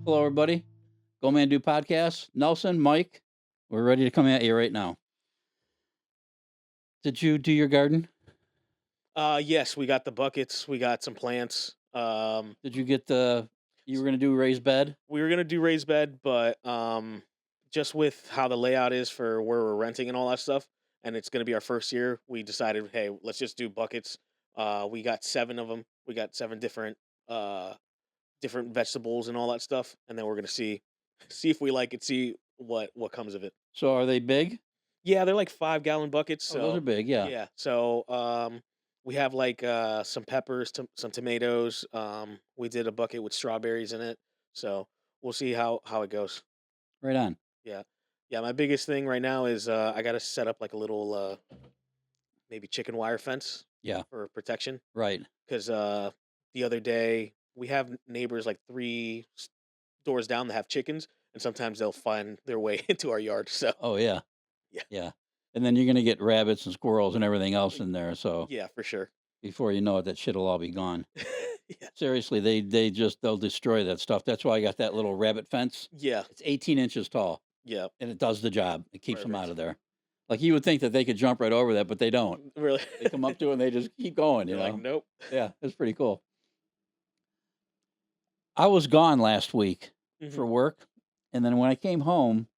Hello, everybody. GoManDo podcast. Nelson, Mike, we're ready to come at you right now. Did you do your garden? Yes, we got the buckets. We got some plants. Did you get you were going to do raised bed? We were gonna do raised bed, but just with how the layout is for where we're renting and all that stuff, and it's gonna be our first year, we decided, hey, let's just do buckets. We got 7 of them. We got 7 different vegetables and all that stuff, and then we're gonna see if we like it, see what comes of it. So are they big? Yeah, they're like 5-gallon buckets. Oh, those are big, yeah. Yeah. So we have like some peppers, some tomatoes. We did a bucket with strawberries in it. So we'll see how it goes. Right on. Yeah. Yeah, my biggest thing right now is I got to set up like a little maybe chicken wire fence Yeah, for protection right. cuz the other day we have neighbors like 3 doors down that have chickens, and sometimes they'll find their way into our yard. So, Oh, yeah, yeah. yeah. And then you're going to get rabbits and squirrels and everything else in there. So Yeah, for sure. before you know it, that shit will all be gone. Yeah. Seriously, they'll destroy that stuff. That's why I got that little rabbit fence. Yeah. It's 18 inches tall. Yeah. And it does the job. It keeps them out Perfect. of there. Like you would think that they could jump right over that, but they don't. Really? They come up to it and they just keep going, you You're know? like, nope. Yeah, it's pretty cool. I was gone last week Mhm. for work. And then when I came home,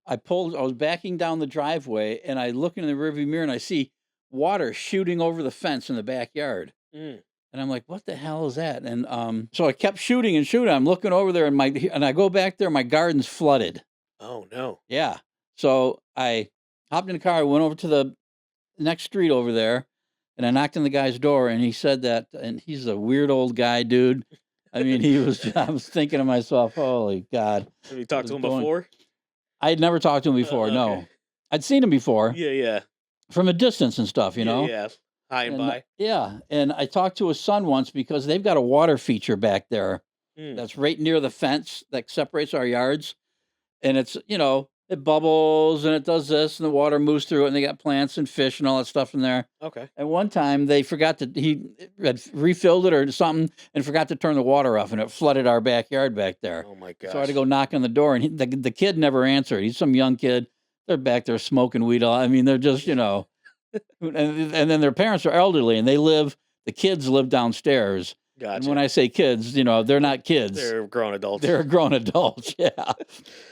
I was backing down the driveway and I look in the rearview mirror and I see water shooting over the fence in the backyard. Mm. And I'm like, what the hell is that? And so I kept shooting and shooting. I'm looking over there and I go back there, my garden's flooded. Oh no. Yeah. So I hopped in the car, I went over to the next street over there, and I knocked on the guy's door, and he said that, and he's a weird old guy, dude. I mean, I was thinking to myself, holy God. Have you talked to him going- before? I had never talked to him before, no. Okay. I'd seen him before Yeah, yeah. from a distance and stuff, you know? Yeah. High and And, by. yeah. And I talked to his son once because they've got a water feature back there Mm. that's right near the fence that separates our yards. And it's, it bubbles and it does this and the water moves through it and they got plants and fish and all that stuff in there. Okay. And one time they forgot he had refilled it or something and forgot to turn the water off and it flooded our backyard back there. Oh my gosh. So I had to go knock on the door and the kid never answered. He's some young kid. They're back there smoking weed. I mean, they're just, and then their parents are elderly and the kids live downstairs. Gotcha. And when I say kids, they're not kids. They're grown adults. They're grown adults, yeah.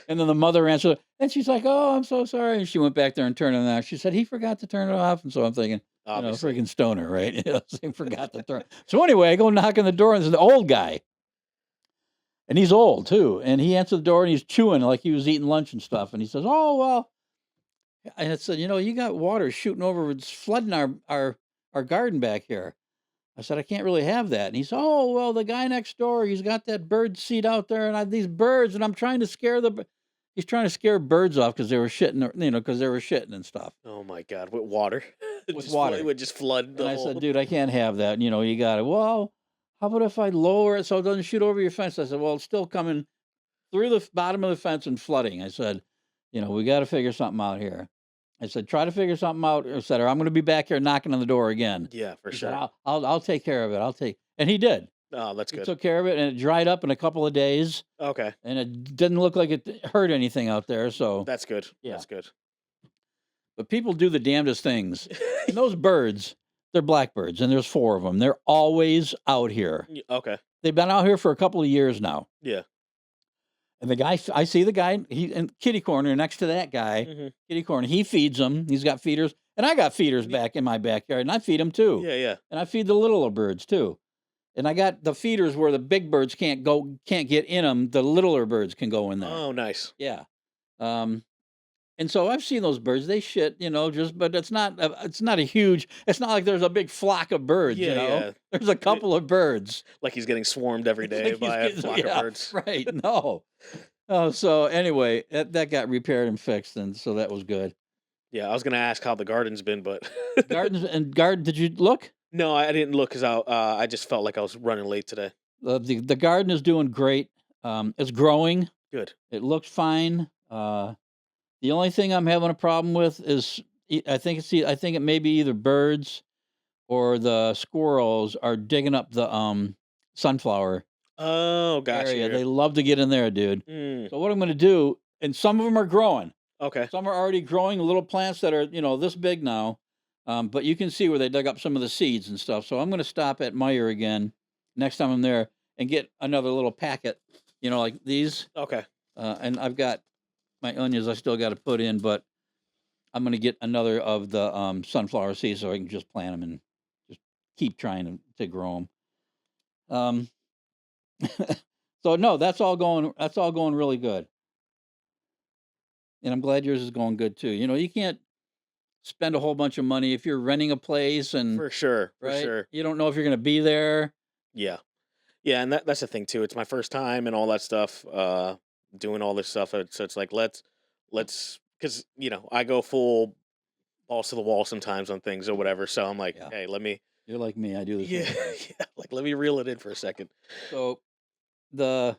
And then the mother answered, and she's like, "Oh, I'm so sorry." And she went back there and turned it on. She said, "He forgot to turn it off." And so I'm thinking, Obviously. freaking stoner, right? He forgot to turn. So anyway, I go knock on the door, and there's an old guy, and he's old too. And he answered the door, and he's chewing like he was eating lunch and stuff. And he says, "Oh well," and I said, "You got water shooting over, it's flooding our garden back here." I said, I can't really have that. And he said, oh, well, the guy next door, he's got that bird seed out there and these birds, and I'm trying to scare he's trying to scare birds off because they were shitting, because they were shitting and stuff. Oh my God. With water. With water. It would just flood the And I whole... said, dude, I can't have that. You got it. Well, how about if I lower it so it doesn't shoot over your fence? I said, well, it's still coming through the bottom of the fence and flooding. I said, we got to figure something out here. I said, try to figure something out, or I'm going to be back here knocking on the door again. Yeah, for He sure. said, I'll take care of it. And he did. Oh, that's He good. took care of it, and it dried up in a couple of days, Okay. and it didn't look like it hurt anything out there. So, That's good. Yeah. That's good. but people do the damnedest things. And those birds, they're blackbirds, and there's 4 of them. They're always out here. Okay. They've been out here for a couple of years now. Yeah. And the guy, I see the guy, he in kitty corner next to that guy, Mhm. kitty corner. He feeds them. He's got feeders, and I got feeders back in my backyard, and I feed them too. Yeah, yeah. And I feed the littler birds too. And I got the feeders where the big birds can't get in them. The littler birds can go in there. Oh, nice. Yeah. And so I've seen those birds. They shit, but it's not a huge. It's not like there's a big flock of birds. Yeah, yeah. There's a couple of birds. Like he's getting swarmed every day Like by a he's flock getting- of yeah, birds. Right? No. Oh, so anyway, that got repaired and fixed, and so that was good. Yeah, I was gonna ask how the garden's been, but Garden. Did you look? no, I didn't look because I just felt like I was running late today. The garden is doing great. It's growing. Good. It looks fine. The only thing I'm having a problem with is I think it may be either birds or the squirrels are digging up the sunflower Oh, gotcha. area. They love to get in there, dude. Mm, So what I'm going to do, and some of them are growing. okay. Some are already growing little plants that are, this big now. But you can see where they dug up some of the seeds and stuff. So I'm going to stop at Meyer again next time I'm there and get another little packet, like these. Okay. And I've got my onions I still got to put in, but I'm going to get another of the sunflower seeds so I can just plant them and just keep trying to grow them. So no, that's all going really good. And I'm glad yours is going good too. You can't spend a whole bunch of money if you're renting a place and For sure. For right? sure. You don't know if you're going to be there. Yeah. Yeah, and that's the thing too. It's my first time and all that stuff, doing all this stuff. So it's like let's because I go full balls to the wall sometimes on things or whatever. So I'm like, Yeah. hey, let me You're like me. I do this. yeah, yeah, like let me reel it in for a second. So the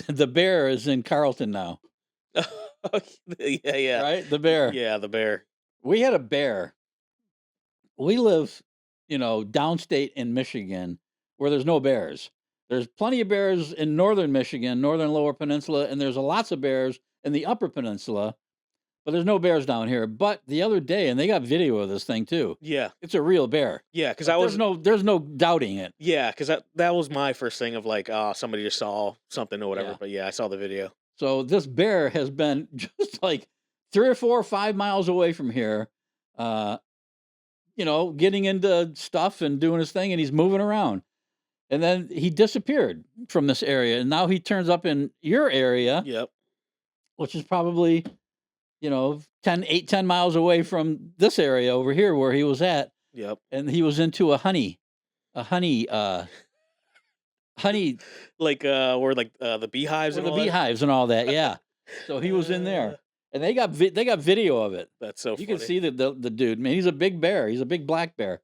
the bear is in Carlton now, Yeah, yeah, right? The bear. yeah. The bear. We had a bear. We live, downstate in Michigan where there's no bears. There's plenty of bears in northern Michigan, northern lower peninsula, and there's lots of bears in the upper peninsula, but there's no bears down here. But the other day, and they got video of this thing too. Yeah, It's a real bear. yeah. Because Like, I was there's no doubting it. yeah, because that was my first thing of like, somebody just saw something or whatever. Yeah. But yeah, I saw the video. So this bear has been just like 3 or 4 or 5 miles away from here, getting into stuff and doing his thing, and he's moving around. And then he disappeared from this area, and now he turns up in your area, Yep. which is probably, 10 miles away from this area over here where he was at, Yep. and he was into a honey, honey, Like where like the beehives or and the all that? beehives and all that. Yeah. So he was in there, and they got video of it. That's so You funny. can see the dude. Man, he's a big bear. He's a big black bear.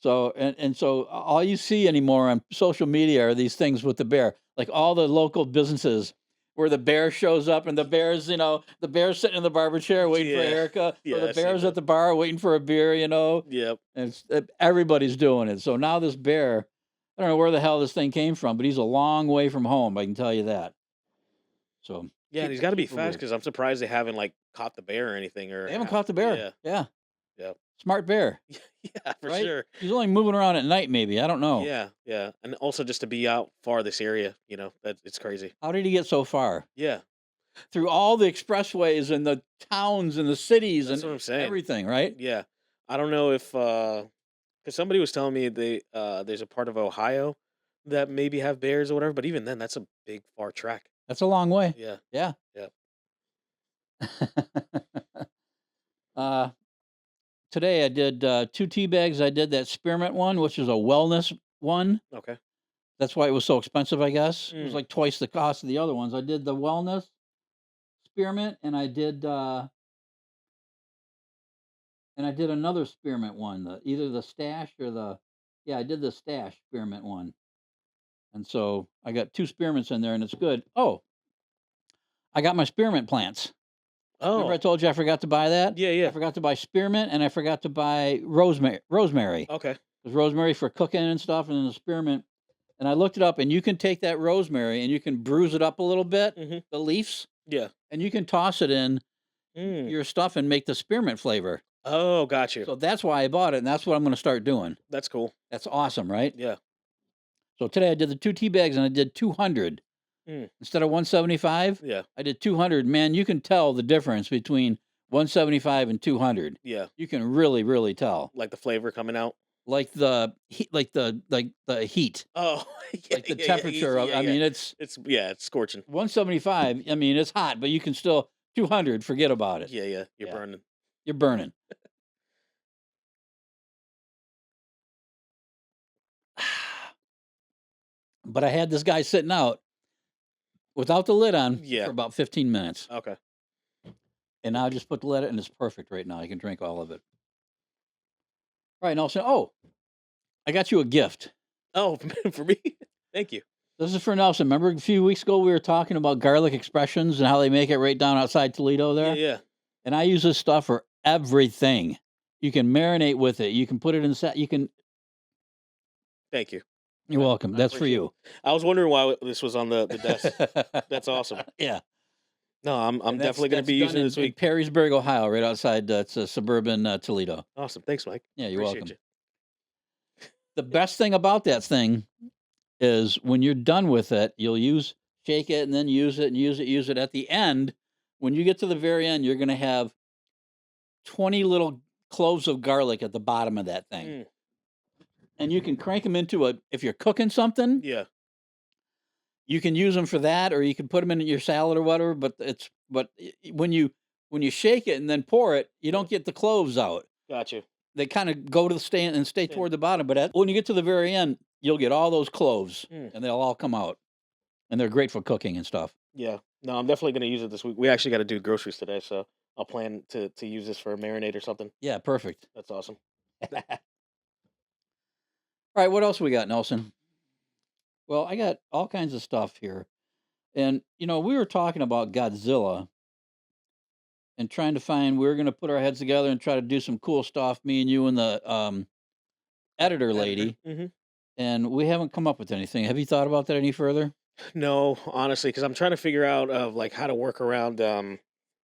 So and so all you see anymore on social media are these things with the bear, like all the local businesses where the bear shows up and the bear's the bear's sitting in the barber chair waiting for a Yeah. haircut, Yeah, or the I've seen bear's that. at the bar waiting for a beer. Yep. And everybody's doing it. So now this bear, I don't know where the hell this thing came from, but he's a long way from home. I can tell you that. So Yeah, and he's got to be super fast weird. because I'm surprised they haven't like caught the bear or anything or They haven't caught the bear. Yeah. Yeah. Yep. Smart bear. Yeah, for Right? sure. He's only moving around at night, maybe. I don't know. Yeah, yeah, and also just to be out far this area, that it's crazy. How did he get so far? Yeah, Through all the expressways and the towns and the cities that's and what I'm saying. everything, right? Yeah, I don't know if because somebody was telling me there's a part of Ohio that maybe have bears or whatever, but even then, that's a big far track. That's a long way. Yeah, Yeah. yeah. uh, today I did 2 tea bags. I did that spearmint one, which is a wellness one. Okay. That's why it was so expensive, I guess. It was Mm. like twice the cost of the other ones. I did the wellness spearmint, and I did another spearmint one. Either the stash or I did the stash spearmint one. And so I got 2 spearmints in there, and it's good. Oh, I got my spearmint plants. Remember I Oh, told you I forgot to buy that? yeah, I yeah. forgot to buy spearmint, and I forgot to buy rosemary. Okay. There's rosemary for cooking and stuff, and then the spearmint. And I looked it up, and you can take that rosemary and you can bruise it up a little bit, Mhm. the leaves, Yeah. and you can toss it in Mm. your stuff and make the spearmint flavor. Oh, got you. So that's why I bought it, and that's what I'm going to start doing. That's cool. That's awesome, right? Yeah. So today I did the 2 tea bags, and I did 200 Mm. instead of 175. Yeah. I did 200. Man, you can tell the difference between 175 and 200. Yeah. You can really, really tell. Like the flavor coming out. Like the heat, like the heat, Oh, yeah, like the yeah, temperature of. yeah, I yeah. mean, it's it's scorching. 175. I mean, it's hot, but you can still 200. Forget about it. Yeah, yeah. You're Yeah. burning. You're burning. But I had this guy sitting out without the lid on Yeah. for about 15 minutes, Okay. and now I just put the lid on, and it's perfect right now. I can drink all of it. All right, Nelson. Oh, I got you a gift. Oh, for me? Thank you. This is for Nelson. Remember a few weeks ago we were talking about garlic expressions and how they make it right down outside Toledo there? Yeah, yeah. And I use this stuff for everything. You can marinate with it. You can put it in you can Thank you. You're welcome. I That's for appreciate you. it. I was wondering why this was on the desk. That's awesome. Yeah. No, I'm And definitely going to that's be done using it this in week. Perrysburg, Ohio, right outside. It's a suburban Toledo. Awesome. Thanks, Mike. Yeah, you're Appreciate welcome. you. The best thing about that thing is when you're done with it, you'll shake it and then use it and use it. At the end, when you get to the very end, you're going to have 20 little cloves of garlic at the bottom of that thing. Mm, And you can crank them into if you're cooking something, yeah. you can use them for that, or you can put them in your salad or whatever. But when you shake it and then pour it, you don't get the cloves out. Gotcha. They kind of go to the stand and stay Stand. toward the bottom. But when you get to the very end, you'll get all those cloves, Mm. and they'll all come out, and they're great for cooking and stuff. Yeah. No, I'm definitely going to use it this week. We actually got to do groceries today, so I'll plan to use this for a marinade or something. Yeah, perfect. That's awesome. All right, what else we got, Nelson? Well, I got all kinds of stuff here. And, we were talking about Godzilla and trying to find, we were going to put our heads together and try to do some cool stuff, me and you and the editor lady. Mm-hmm. And we haven't come up with anything. Have you thought about that any further? No, honestly, because I'm trying to figure out of like how to work around The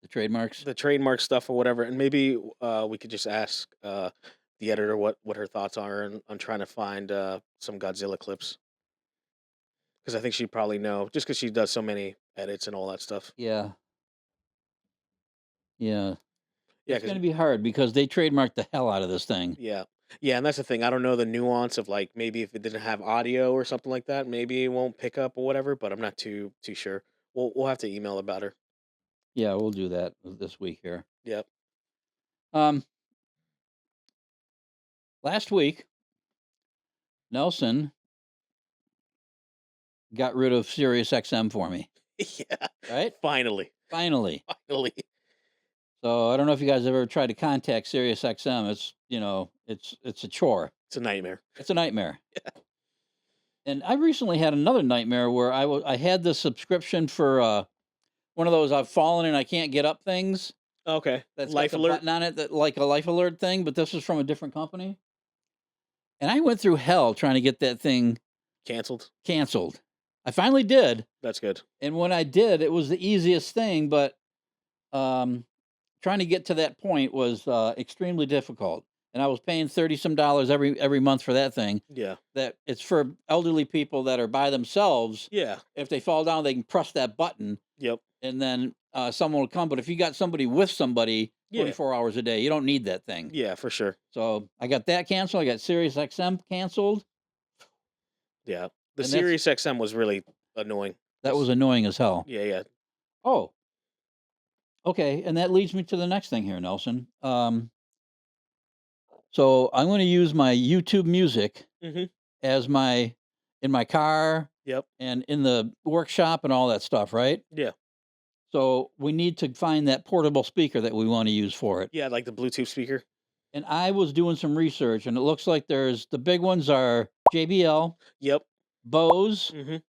trademarks? the trademark stuff or whatever, and maybe we could just ask the editor what her thoughts are on trying to find some Godzilla clips, because I think she'd probably know just because she does so many edits and all that stuff. Yeah. Yeah. Yeah, It's going because to be hard because they trademarked the hell out of this thing. yeah, and that's the thing. I don't know the nuance of like maybe if it didn't have audio or something like that, maybe it won't pick up or whatever. But I'm not too sure. We'll have to email about her. Yeah, we'll do that this week here. Yep. Um, Last week, Nelson got rid of SiriusXM for me, Yeah. right? Finally. Finally. Finally. So I don't know if you guys ever tried to contact SiriusXM. It's a chore. It's a nightmare. It's a nightmare. Yeah. And I recently had another nightmare where I had the subscription for one of those I've fallen and I can't get up things. Okay. That's Life got the alert. button on it that like a life alert thing, but this is from a different company. And I went through hell trying to get that thing Canceled. canceled. I finally did, That's good. and when I did, it was the easiest thing. But trying to get to that point was extremely difficult, and I was paying $30 some every month for that thing. Yeah. That it's for elderly people that are by themselves. Yeah. If they fall down, they can press that button, Yep. and then someone will come. But if you got somebody with somebody Yeah. 24 hours a day, you don't need that thing. Yeah, for sure. So I got that canceled. I got SiriusXM canceled. Yeah. The And Sirius XM was really annoying. That was annoying as hell. Yeah, yeah. Oh, okay. And that leads me to the next thing here, Nelson. So I'm going to use my YouTube music Mhm. as in my car Yep. and in the workshop and all that stuff, right? Yeah. So we need to find that portable speaker that we want to use for it. Yeah, like the Bluetooth speaker. And I was doing some research, and it looks like the big ones are JBL, Yep. Bose, Mhm.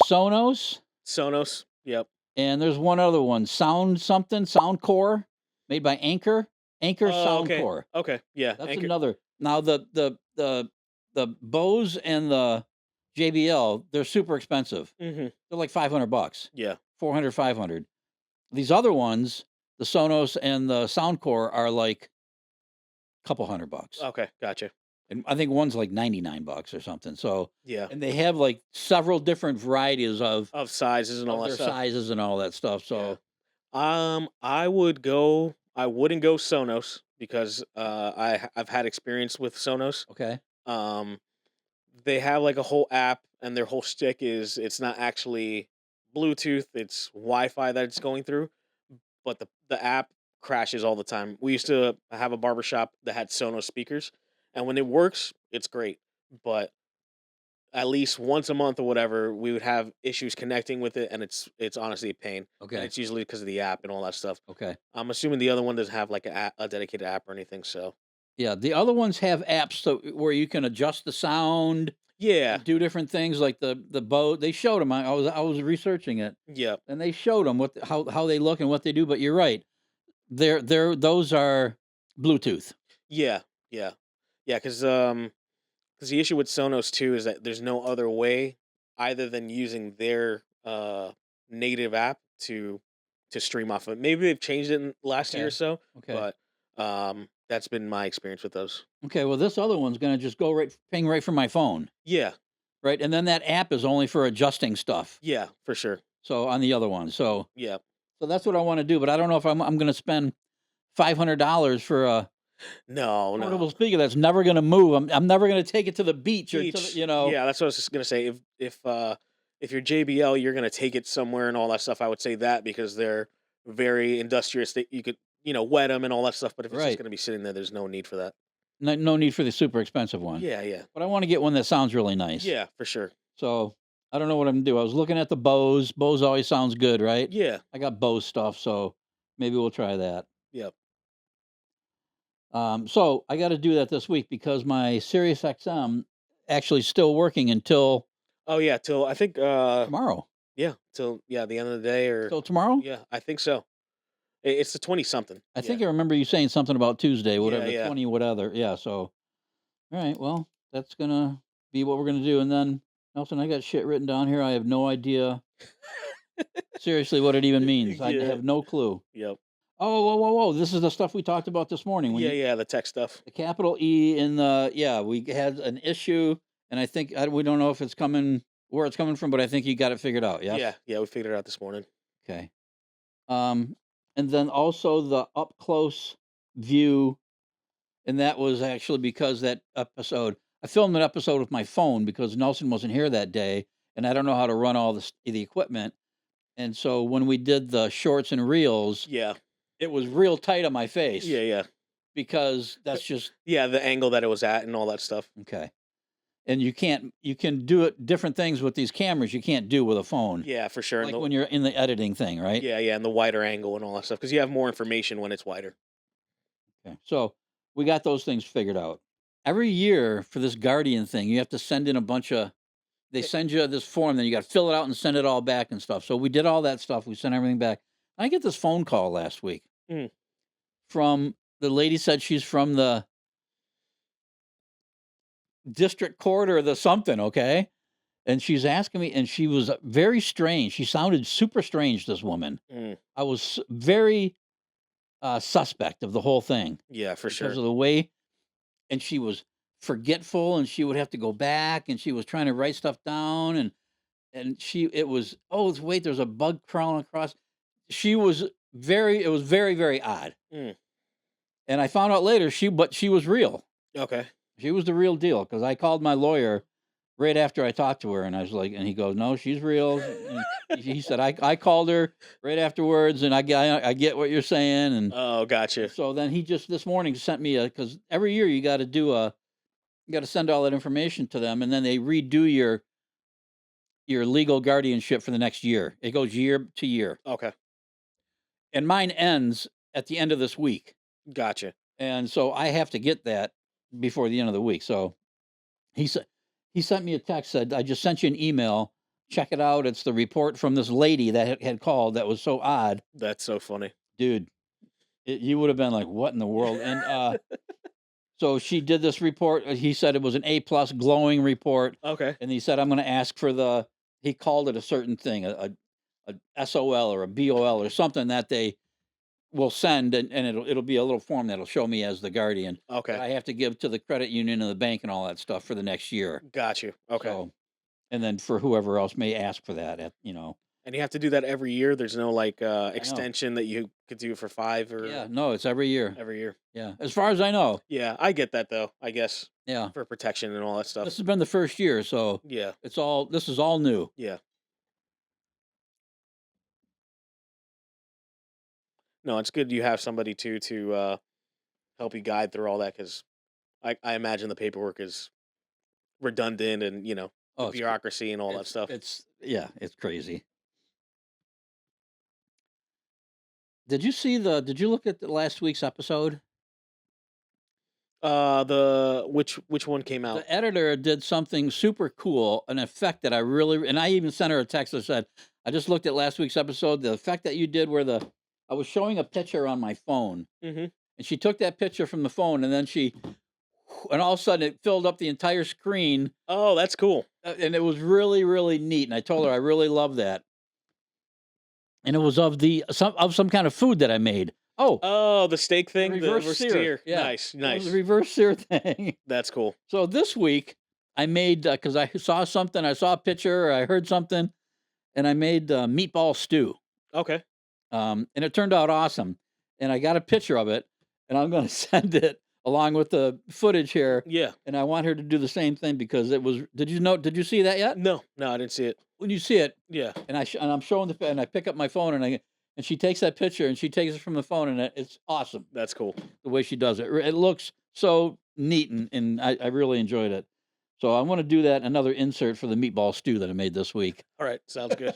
Sonos, Sonos. Yep. and there's one other one, Soundcore, made by Anchor Oh, okay. Soundcore. Okay. Yeah. That's Anchor. another. Now the Bose and the JBL, they're super expensive. Mhm. They're like $500, Yeah. 400, 500. These other ones, the Sonos and the Soundcore, are like a couple $100. Okay. Gotcha. And I think one's like $99 or something. So, Yeah. and they have like several different varieties of Of sizes and all that their stuff. sizes and all that stuff. So, I would go. I wouldn't go Sonos because I've had experience with Sonos. okay. They have like a whole app, and their whole shtick is it's not actually Bluetooth; it's Wi-Fi that it's going through. But the app crashes all the time. We used to have a barbershop that had Sonos speakers, and when it works, it's great. But at least once a month or whatever, we would have issues connecting with it, and it's honestly a pain. And Okay. it's usually because of the app and all that stuff. Okay. I'm assuming the other one doesn't have like a dedicated app or anything. So Yeah. The other ones have apps where you can adjust the sound, yeah, do different things like the Bose. They showed them. I was researching it, yeah, and they showed them how they look and what they do. But you're right. Those are Bluetooth. yeah, yeah, yeah. Because Because the issue with Sonos too is that there's no other way either than using their native app to stream off of it. Maybe they've changed it in the last year or Okay. so, Okay. but that's been my experience with those. Okay. Well, this other one's gonna just go ping right from my phone, Yeah, right? And then that app is only for adjusting stuff. yeah, for sure. So on the other one, Yeah. so that's what I want to do. But I don't know if I'm gonna spend $500 for a No, portable no. speaker that's never gonna move. I'm never gonna take it to the beach or to Beach. the, you know. Yeah, that's what I was just gonna say. If you're JBL, you're gonna take it somewhere and all that stuff. I would say that because they're very industrious. That you could wet them and all that stuff. But if it's just Right. gonna be sitting there, there's no need for that. No need for the super expensive one. Yeah, yeah, But I want to get one that sounds really nice. yeah, for sure. So I don't know what I'm gonna do. I was looking at the Bose. Bose always sounds good, right? Yeah, I got Bose stuff, so maybe we'll try that. yep. So I got to do that this week because my SiriusXM actually still working until Oh yeah, till I think tomorrow. till the end of the day or Till tomorrow? yeah, I think so. It's the 20 something. I Yeah, think I remember you saying something about Tuesday, whatever, yeah, the yeah. 20 whatever. Yeah. So, all right. Well, that's gonna be what we're gonna do, and then Nelson, I got shit written down here. I have no idea seriously what it even means. I Yeah. have no clue. Yep. Oh, whoa, whoa, whoa! This is the stuff we talked about this morning. When Yeah, you, yeah. The tech stuff. the capital E in the we had an issue, and I think we don't know if it's coming where it's coming from, but I think you got it figured out. Yes? Yeah, yeah. We figured it out this morning. Okay. And then also the up close view, and that was actually because that episode I filmed an episode with my phone because Nelson wasn't here that day, and I don't know how to run all the equipment. And so when we did the shorts and reels, Yeah, it was real tight on my face yeah, yeah, because that's just yeah. The angle that it was at and all that stuff. okay. And you can do it different things with these cameras you can't do with a phone. Yeah, for sure. Like when you're in the editing thing, right? Yeah, yeah, and the wider angle and all that stuff because you have more information when it's wider. Okay. So we got those things figured out. Every year for this Guardian thing, you have to send in a bunch of. They send you this form, then you got to fill it out and send it all back and stuff. So we did all that stuff. We sent everything back. I get this phone call last week Mm. from the lady said she's from the district court or the something, okay? And she's asking me, and she was very strange. She sounded super strange, this woman. Mm. I was very suspect of the whole thing Yeah, for because sure. of the way, and she was forgetful, and she would have to go back, and she was trying to write stuff down, and it was, oh wait, there's a bug crawling across. It was very very odd, Mm. and I found out later but she was real. Okay. She was the real deal because I called my lawyer right after I talked to her, and I was like, and he goes, "No, she's real." And he said, "I called her right afterwards, and I get what you're saying." And Oh, gotcha. so then he just this morning sent me because every year you got to send all that information to them, and then they redo your legal guardianship for the next year. It goes year to year, Okay, and mine ends at the end of this week, gotcha. and so I have to get that before the end of the week. So he said. He sent me a text, said, "I just sent you an email. Check it out. It's the report from this lady that had called that was so odd." That's so funny. Dude, you would have been like, "What in the world?" And so she did this report. He said it was an A+ glowing report. Okay. And he said, "I'm going to ask for he called it a certain thing, a SOL or a BOL or something that they will send, and it'll be a little form that'll show me as the guardian. That Okay. I have to give to the credit union and the bank and all that stuff for the next year." Got you. Okay. So, and then for whoever else may ask for that, And you have to do that every year. There's no like know. extension that you could do for 5 or Yeah, no, it's every year. every year. Yeah, as far as I know. Yeah, I get that though. I guess Yeah, for protection and all that stuff. this has been the first year, so Yeah. this is all new. Yeah. No, it's good you have somebody to help you guide through all that because I imagine the paperwork is redundant and Oh, the bureaucracy and all that stuff. It's crazy. Did you look at the last week's episode? Which one came out? The editor did something super cool, an effect that and I even sent her a text that said, "I just looked at last week's episode. The effect that you did where I was showing a picture on my phone, Mm-hmm. and she took that picture from the phone, and then she and all of a sudden it filled up the entire screen, Oh, that's cool. and it was really, really neat. And I told her I really love that. And it was of some kind of food that I made. Oh, Oh, the steak thing, the reverse reverse sear. sear. Yeah. Nice, it was nice. a reverse sear thing. That's cool. So this week I made, because I saw something, I saw a picture, I heard something, and I made meatball stew. Okay. And it turned out awesome. And I got a picture of it, and I'm going to send it along with the footage here. Yeah. And I want her to do the same thing because it was. Did you see that yet? No, I didn't see it. When you see it, Yeah. and I'm showing and I pick up my phone and she takes that picture and she takes it from the phone, and it's awesome That's cool. the way she does it. It looks so neat, and I really enjoyed it. So I want to do that, another insert for the meatball stew that I made this week. All right, sounds good.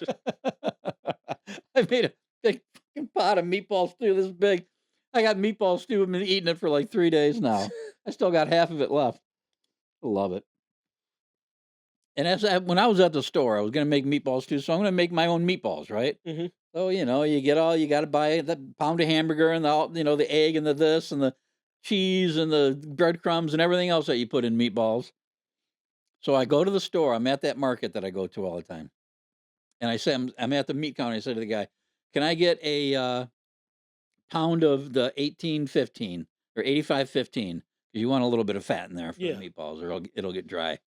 I made a big fucking pot of meatball stew this big. I got meatball stew. I've been eating it for like 3 days now. I still got half of it left. I love it. And when I was at the store, I was going to make meatball stew, so I'm going to make my own meatballs, right? hmm So, you got to buy the pound of hamburger and the egg and the this and the cheese and the breadcrumbs and everything else that you put in meatballs. So I go to the store. I'm at that market that I go to all the time. And I say, I'm at the meat counter. I said to the guy, can I get a pound of the 1815 or 8515? Because you want a little bit of fat in there for Yeah. the meatballs, or it'll get dry.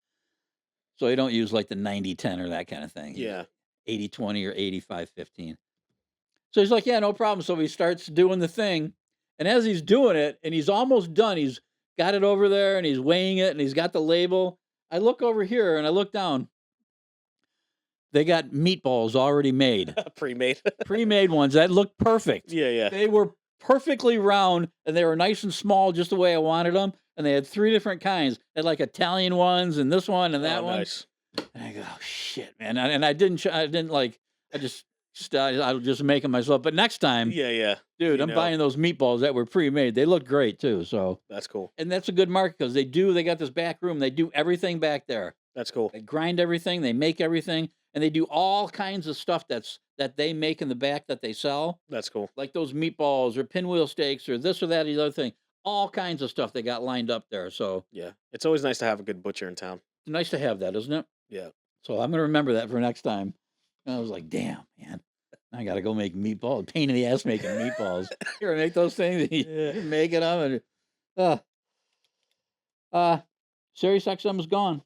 So you don't use like the 90-10 or that kind of thing. Yeah. 80-20 or 85-15. So he's like, yeah, no problem. So he starts doing the thing. And as he's doing it, and he's almost done, he's got it over there and he's weighing it and he's got the label. I look over here and I look down. They got meatballs already made. Pre-made. Pre-made ones that looked perfect. Yeah. They were perfectly round and they were nice and small, just the way I wanted them. And they had 3 different kinds. They had like Italian ones and this one and that one. Nice. And I go, oh, shit, man. I I'll just make them myself. But next time, Yeah. dude, You I'm know. buying those meatballs that were pre-made. They look great too. So, That's cool. and that's a good market because they got this back room. They do everything back there. That's cool. They grind everything. They make everything. And they do all kinds of stuff that they make in the back that they sell. That's cool. Like those meatballs or pinwheel steaks or this or that or the other thing. All kinds of stuff they got lined up there. So Yeah. It's always nice to have a good butcher in town. it's nice to have that, isn't it? Yeah. So I'm going to remember that for next time. And I was like, damn, man. I got to go make meatballs. Pain in the ass making meatballs. You ever make those things? You're making them. And, SiriusXM is gone.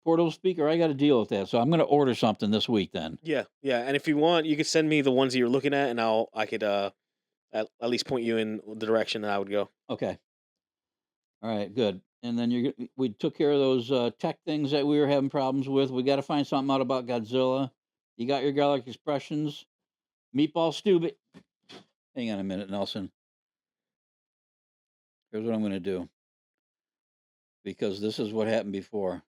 Portable speaker, I got to deal with that. So I'm going to order something this week then. Yeah. And if you want, you could send me the ones that you're looking at, and I could at least point you in the direction that I would go. Okay. All right, good. And then we took care of those tech things that we were having problems with. We got to find something out about Godzilla. You got your garlic expressions. Meatball stew. Hang on a minute, Nelson. Here's what I'm going to do. Because this is what happened before.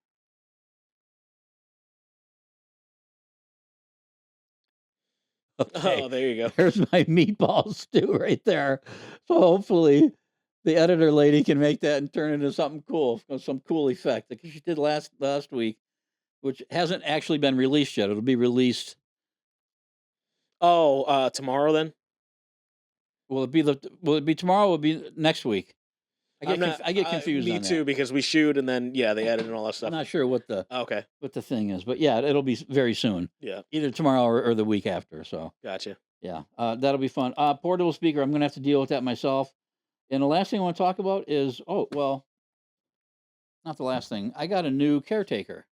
Okay. Oh, there you go. There's my meatball stew right there. So hopefully the editor lady can make that and turn it into something cool, some cool effect. Like she did last week, which hasn't actually been released yet. It'll be released. Oh, tomorrow then? Will it be tomorrow? Will it be next week? I get confused Me on too, that. because we shoot and then they edit and all that I'm stuff. not sure what the Okay. thing is, but yeah, it'll be very soon. Yeah. Either tomorrow or the week after. So Gotcha. yeah, that'll be fun. Portable speaker. I'm gonna have to deal with that myself. And the last thing I want to talk about is not the last thing. I got a new caretaker.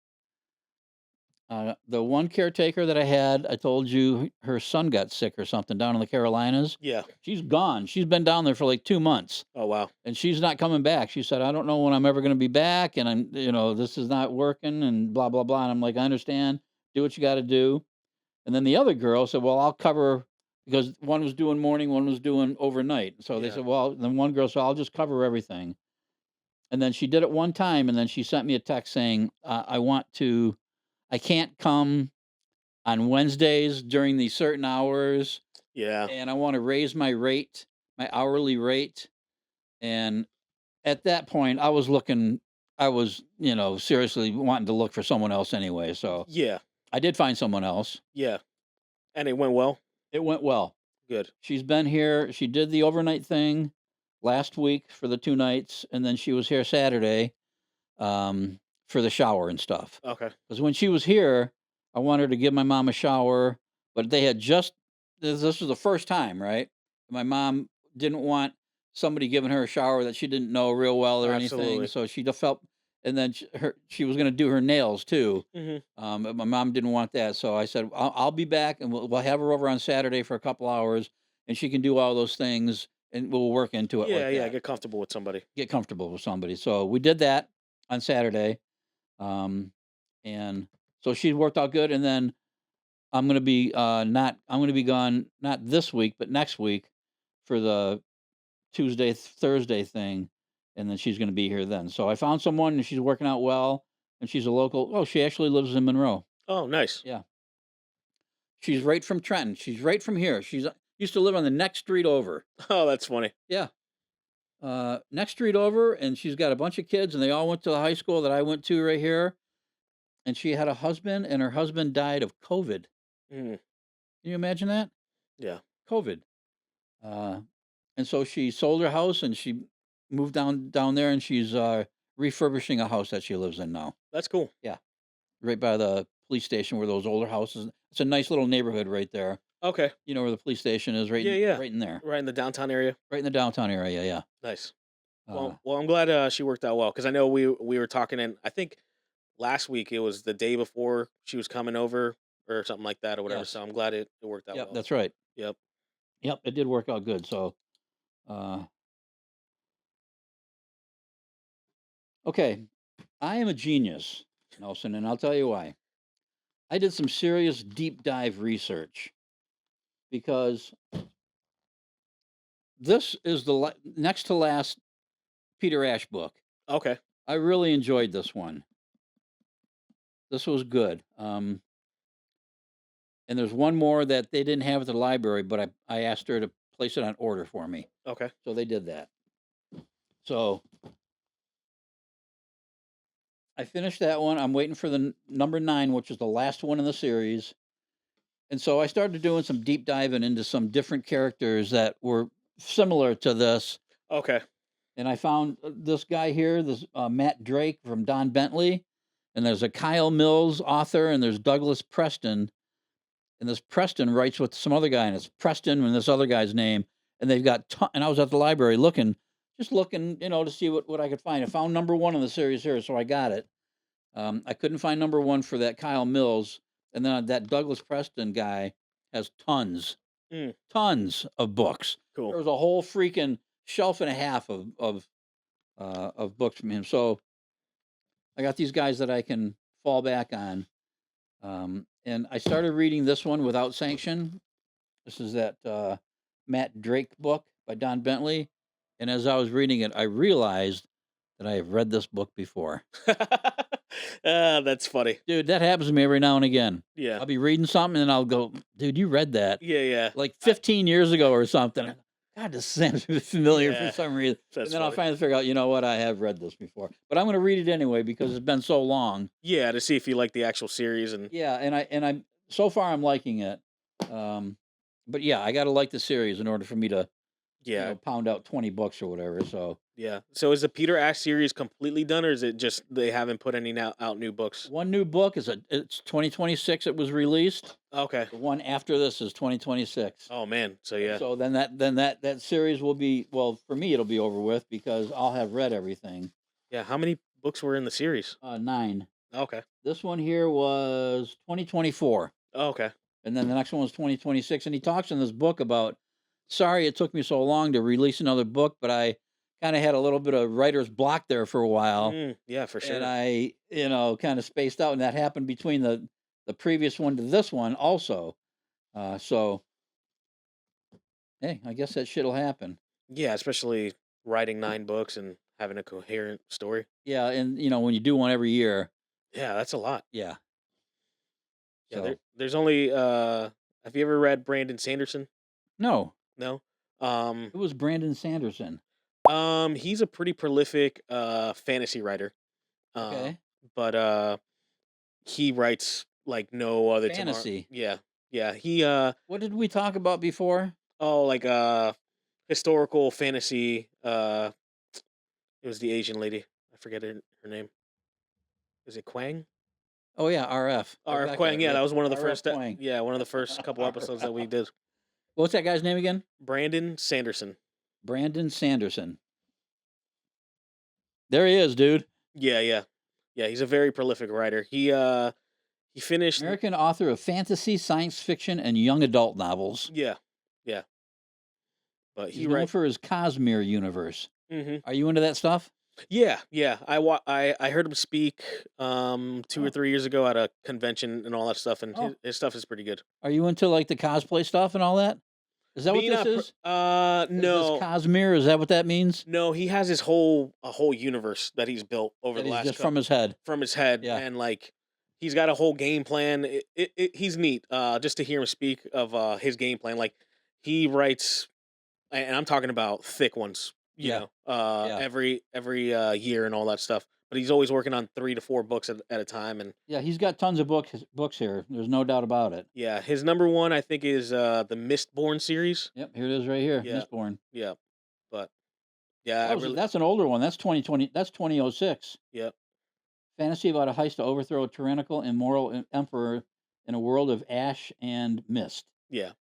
The one caretaker that I had, I told you her son got sick or something down in the Carolinas. Yeah. She's gone. She's been down there for like 2 months. Oh wow. And she's not coming back. She said, I don't know when I'm ever going to be back. And I'm, this is not working and blah, blah, blah. And I'm like, I understand. Do what you got to do. And then the other girl said, well, I'll cover, because one was doing morning, one was doing overnight. So they Yeah. said, well, then one girl said, I'll just cover everything. And then she did it one time. And then she sent me a text saying, I can't come on Wednesdays during these certain hours. Yeah. And I want to raise my rate, my hourly rate. And at that point, I was seriously wanting to look for someone else anyway. So Yeah. I did find someone else. Yeah. And it went well. It went well. Good. She's been here. She did the overnight thing. last week for the 2 nights, and then she was here Saturday, for the shower and stuff. Okay. Because when she was here, I wanted her to give my mom a shower, but they had just this was the first time, right? My mom didn't want somebody giving her a shower that she didn't know real well or anything, Absolutely. so she just felt. And then she was going to do her nails too. Mhm. But my mom didn't want that, so I said I'll be back, and we'll have her over on Saturday for a couple hours, and she can do all those things, and we'll work into it Yeah, like yeah, that. get comfortable with somebody. Get comfortable with somebody. So we did that on Saturday, um, and so she worked out good. And then I'm gonna be not I'm gonna be gone not this week, but next week for the Tuesday Thursday thing, and then she's gonna be here then. So I found someone, and she's working out well, and she's a local. Oh, she actually lives in Monroe. Oh, nice. Yeah, she's right from Trenton. She's right from here. She's used to live on the next street over. Oh, that's funny. Yeah, next street over, and she's got a bunch of kids, and they all went to the high school that I went to right here. And she had a husband, and her husband died of COVID. Mm, Can you imagine that? yeah, COVID. Uh, and so she sold her house, and she moved down there, and she's refurbishing a house that she lives in now. that's cool. Yeah, right by the police station where those older houses. It's a nice little neighborhood right there. Okay. You know where the police station is, Yeah, yeah. right in there, Right in the downtown area. right in the downtown area. Yeah. Nice. Uh, Well, I'm glad she worked out well because I know we were talking, and I think last week it was the day before she was coming over or something like that or whatever. yes. So I'm glad it worked out Yep. well. That's right. Yep. Yep. It did work out good. So, uh, okay. I am a genius, Nelson, and I'll tell you why. I did some serious deep dive research because this is the next to last Peter Ash book. Okay. I really enjoyed this one. This was good. And there's one more that they didn't have at the library, but I asked her to place it on order for me. Okay. So they did that. So I finished that one. I'm waiting for the number 9, which is the last one in the series. And so I started doing some deep diving into some different characters that were similar to this. Okay. And I found this guy here, this Matt Drake from Don Bentley. And there's a Kyle Mills author, and there's Douglas Preston. And this Preston writes with some other guy, and it's Preston and this other guy's name. And they've got, and I was at the library just looking, to see what I could find. I found number 1 in the series here, so I got it. I couldn't find number 1 for that Kyle Mills. And then that Douglas Preston guy has tons Mm, of books. There cool. was a whole freaking shelf and a half of books from him. So I got these guys that I can fall back on. And I started reading this one without sanction. This is that Matt Drake book by Don Bentley. And as I was reading it, I realized that I have read this book before. That's funny. Dude, that happens to me every now and again. Yeah. I'll be reading something and I'll go, dude, you read that Yeah, yeah. like 15 years ago or something. God, this sounds familiar Yeah, for some reason. that's And then I'll funny. finally figure out, you know what, I have read this before. But I'm going to read it anyway because it's been so long. Yeah, to see if you like the actual series and Yeah, and I'm so far I'm liking it. But yeah, I got to like the series in order for me to yeah, pound out 20 books or whatever. So yeah. So is the Peter Ash series completely done, or is it just they haven't put any out new books? one new book it's 2026. It was released. Okay. The one after this is 2026. Oh man. So yeah. So then that series will be, well, for me it'll be over with because I'll have read everything. Yeah. How many books were in the series? 9. Okay. This one here was 2024. Oh, okay. And then the next one was 2026. And he talks in this book about, sorry it took me so long to release another book, but I kind of had a little bit of writer's block there for a while. Yeah, for sure. And I, kind of spaced out. And that happened between the previous one to this one also. So, hey, I guess that shit'll happen. Yeah, especially writing 9 books and having a coherent story. Yeah. And, when you do one every year, Yeah, that's a lot. yeah. Yeah, So, there's only have you ever read Brandon Sanderson? no, No. it was Brandon Sanderson. He's a pretty prolific fantasy writer. Okay. But he writes like no other tomorrow. Fantasy. Yeah. Yeah, he What did we talk about before? like historical fantasy. It was the Asian lady. I forget her name. Is it Kwang? Oh yeah, RF. R.F. That Kwang. guy, Yeah, that right? was one of the RF first. Quang. Yeah, one of the first couple episodes that we did. What's that guy's name again? Brandon Sanderson. Brandon Sanderson. There he is, dude. Yeah. He's a very prolific writer. He finished. American author of fantasy, science fiction, and young adult novels. Yeah. But He's known for his Cosmere universe. Are you into that stuff? Yeah. I heard him speak 2 or 3 years ago at a convention and all that stuff, and his stuff is pretty good. Are you into like the cosplay stuff and all that? Is that what this is? No. This Cosmere, is that what that means? No, he has a whole universe that he's built over the last just from his head. From his head, Yeah. And like he's got a whole game plan. He's neat. Just to hear him speak of his game plan, like he writes, and I'm talking about thick ones. You know, every year and all that stuff. But he's always working on 3 to 4 books at a time, and yeah, he's got tons of books here. There's no doubt about it. Yeah, his number one I think is the Mistborn series. Yep, here it is right here. Yeah. Mistborn. Yeah, but yeah, that's an older one. That's 2020. That's 2006. Yep. Fantasy about a heist to overthrow a tyrannical, immoral emperor in a world of ash and mist. Yeah,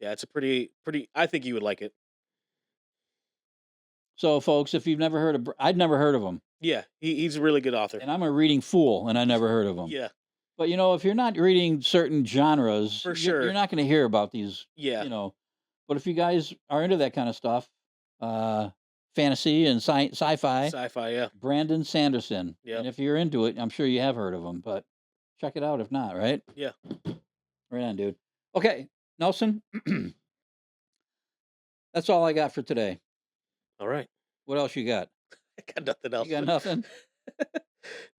it's a pretty. I think you would like it. So, folks, if you've never heard of, I'd never heard of him. Yeah, he's a really good author. And I'm a reading fool, and I never heard of him. Yeah. But, if you're not reading certain genres, For sure, you're not going to hear about these. Yeah. But if you guys are into that kind of stuff, fantasy and sci-fi. Sci-fi, yeah. Brandon Sanderson. Yeah. And if you're into it, I'm sure you have heard of him, but check it out if not, right? Yeah. Right on, dude. Okay, Nelson. That's all I got for today. All right. What else you got? I got nothing else. You got nothing?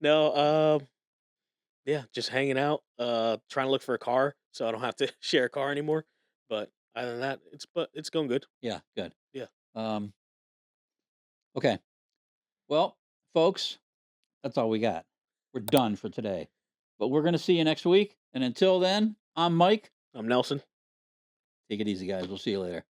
No, yeah, just hanging out, trying to look for a car so I don't have to share a car anymore. But other than that, it's going good. Yeah, good. Yeah. Okay. Well, folks, that's all we got. We're done for today. But we're going to see you next week. And until then, I'm Mike. I'm Nelson. Take it easy, guys. We'll see you later.